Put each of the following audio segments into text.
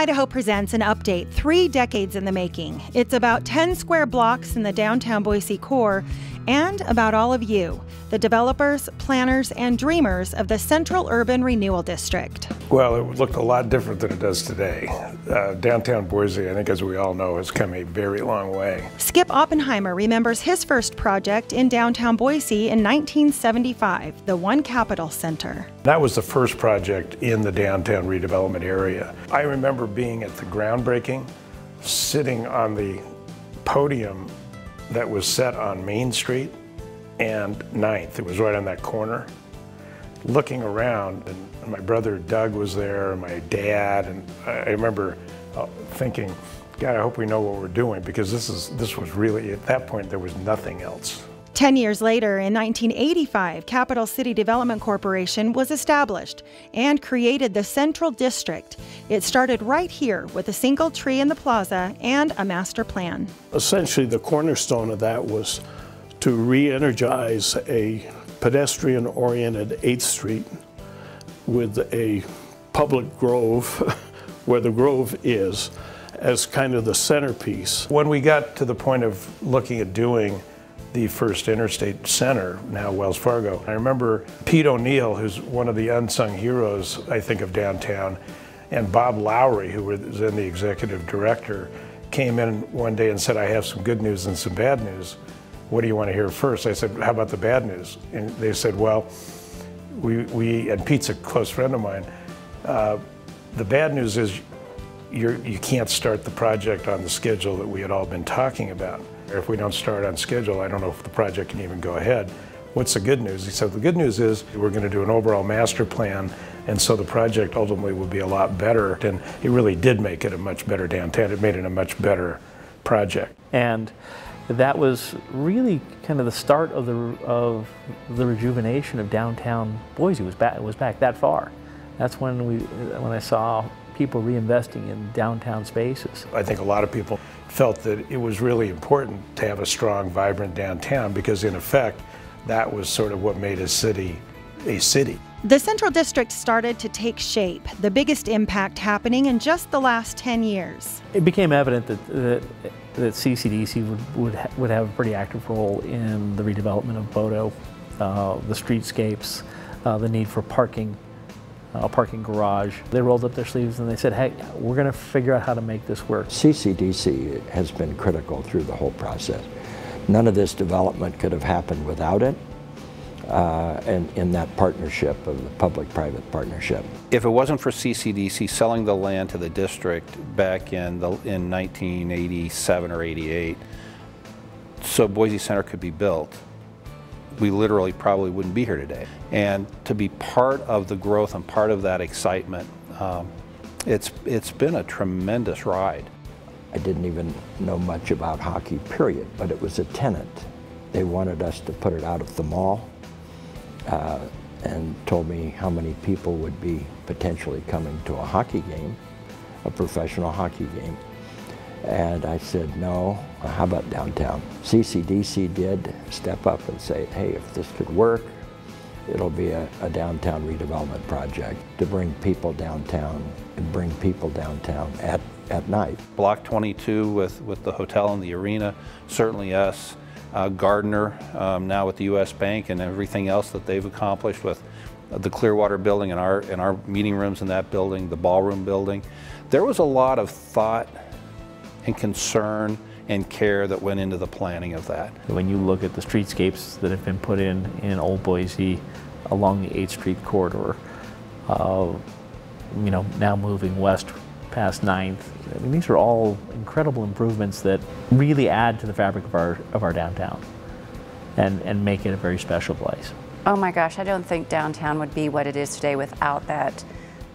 Idaho presents an update 3 decades in the making. It's about 10 square blocks in the downtown Boise core and about all of you, the developers, planners, and dreamers of the Central Urban Renewal District. Well, it looked a lot different than it does today. Downtown Boise, I think as we all know, has come a very long way. Skip Oppenheimer remembers his first project in downtown Boise in 1975, the One Capital Center. That was the first project in the downtown redevelopment area. I remember being at the groundbreaking, sitting on the podium that was set on Main Street and 9th. It was right on that corner. Looking around, and my brother Doug was there, and my dad, and I remember thinking, God, I hope we know what we're doing, because this was really, at that point, there was nothing else. 10 years later, in 1985, Capital City Development Corporation was established and created the Central District. It started right here with a single tree in the plaza and a master plan. Essentially, the cornerstone of that was to re-energize a pedestrian-oriented 8th Street with a public grove, where the grove is, as kind of the centerpiece. When we got to the point of looking at doing the first interstate center, now Wells Fargo, I remember Pete O'Neill, who's one of the unsung heroes, I think, of downtown, and Bob Lowry, who was then the executive director, came in one day and said, I have some good news and some bad news. What do you want to hear first? I said, how about the bad news? And they said, well, and Pete's a close friend of mine, the bad news is you can't start the project on the schedule that we had all been talking about. If we don't start on schedule, I don't know if the project can even go ahead. What's the good news? He said, the good news is we're going to do an overall master plan, and so the project ultimately will be a lot better. And it really did make it a much better downtown. It made it a much better project. And that was really kind of the start of the rejuvenation of downtown Boise. It was back that far. That's when I saw people reinvesting in downtown spaces. I think a lot of people felt that it was really important to have a strong, vibrant downtown, because in effect, that was sort of what made a city a city. The Central District started to take shape, the biggest impact happening in just the last 10 years. It became evident that CCDC would have a pretty active role in the redevelopment of Bodo, the streetscapes, the need for parking, a parking garage. They rolled up their sleeves and they said, hey, we're going to figure out how to make this work. CCDC has been critical through the whole process. None of this development could have happened without it, and in that partnership of the public-private partnership. If it wasn't for CCDC selling the land to the district back in 1987 or 88, so Boise Center could be built, we literally probably wouldn't be here today. And to be part of the growth and part of that excitement, it's been a tremendous ride. I didn't even know much about hockey, period, but it was a tenant. They wanted us to put it out of the mall, and told me how many people would be potentially coming to a hockey game, a professional hockey game. And I said, no, how about downtown? CCDC did step up and say, hey, if this could work, it'll be a downtown redevelopment project to bring people downtown and bring people downtown at night. Block 22 with the hotel and the arena, certainly us. Gardner, now with the U.S. Bank and everything else that they've accomplished with the Clearwater building and our meeting rooms in that building, the ballroom building. There was a lot of thought and concern and care that went into the planning of that. When you look at the streetscapes that have been put in Old Boise along the 8th Street corridor, you know, now moving west past 9th, I mean, these are all incredible improvements that really add to the fabric of our downtown and make it a very special place. Oh my gosh, I don't think downtown would be what it is today without that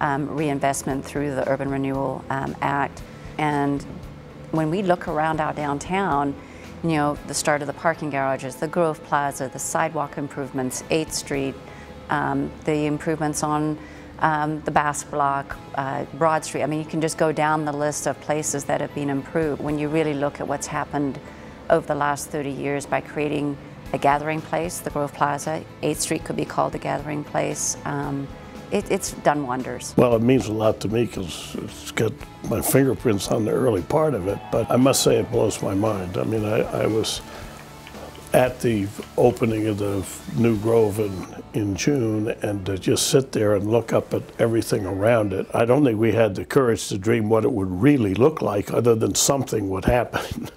reinvestment through the Urban Renewal Act. And when we look around our downtown, you know, the start of the parking garages, the Grove Plaza, the sidewalk improvements, 8th Street, the improvements on the Bass Block, Broad Street. I mean, you can just go down the list of places that have been improved. When you really look at what's happened over the last 30 years by creating a gathering place, the Grove Plaza, 8th Street could be called the gathering place. it's done wonders. Well, it means a lot to me because it's got my fingerprints on the early part of it, but I must say it blows my mind. I mean, I was at the opening of the new Grove in June, and to just sit there and look up at everything around it, I don't think we had the courage to dream what it would really look like other than something would happen.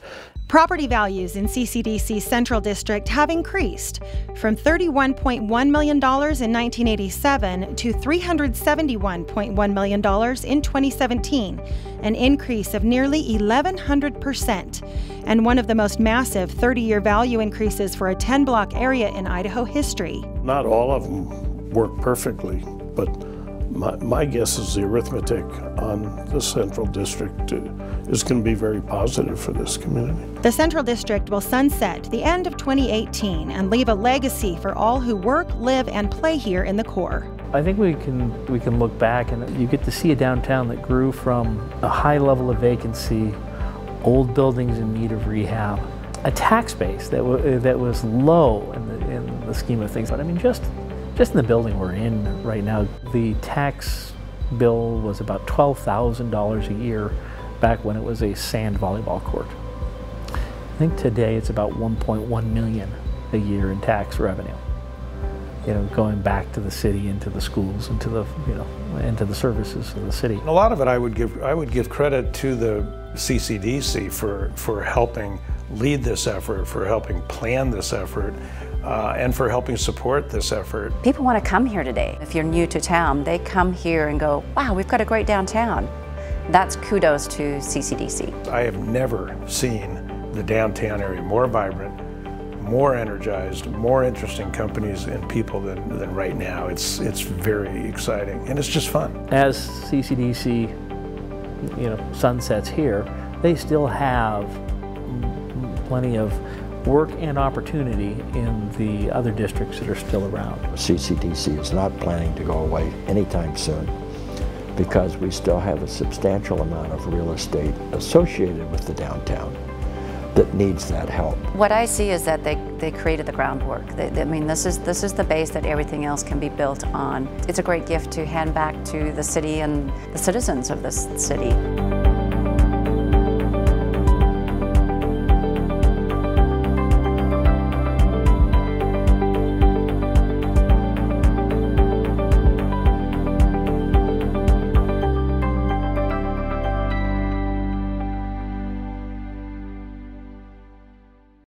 Property values in CCDC's Central District have increased from $31.1 million in 1987 to $371.1 million in 2017, an increase of nearly 1,100%, and one of the most massive 30-year value increases for a 10-block area in Idaho history. Not all of them work perfectly, but my guess is the arithmetic on the Central District is going to be very positive for this community. The Central District will sunset the end of 2018 and leave a legacy for all who work, live, and play here in the core. I think we can look back and you get to see a downtown that grew from a high level of vacancy, old buildings in need of rehab, a tax base that was low in the scheme of things. But I mean, just in the building we're in right now, the tax bill was about $12,000 a year back when it was a sand volleyball court. I think today it's about $1.1 million a year in tax revenue. You know, going back to the city, into the schools, into the into the services of the city. A lot of it I would give credit to the CCDC for helping lead this effort, for helping plan this effort, and for helping support this effort. People want to come here today. If you're new to town, they come here and go, wow, we've got a great downtown. That's kudos to CCDC. I have never seen the downtown area more vibrant, more energized, more interesting companies and people than right now. It's very exciting, and it's just fun. As CCDC, sunsets here, they still have plenty of work and opportunity in the other districts that are still around. CCDC is not planning to go away anytime soon because we still have a substantial amount of real estate associated with the downtown that needs that help. What I see is that they created the groundwork. I mean, this is the base that everything else can be built on. It's a great gift to hand back to the city and the citizens of this city.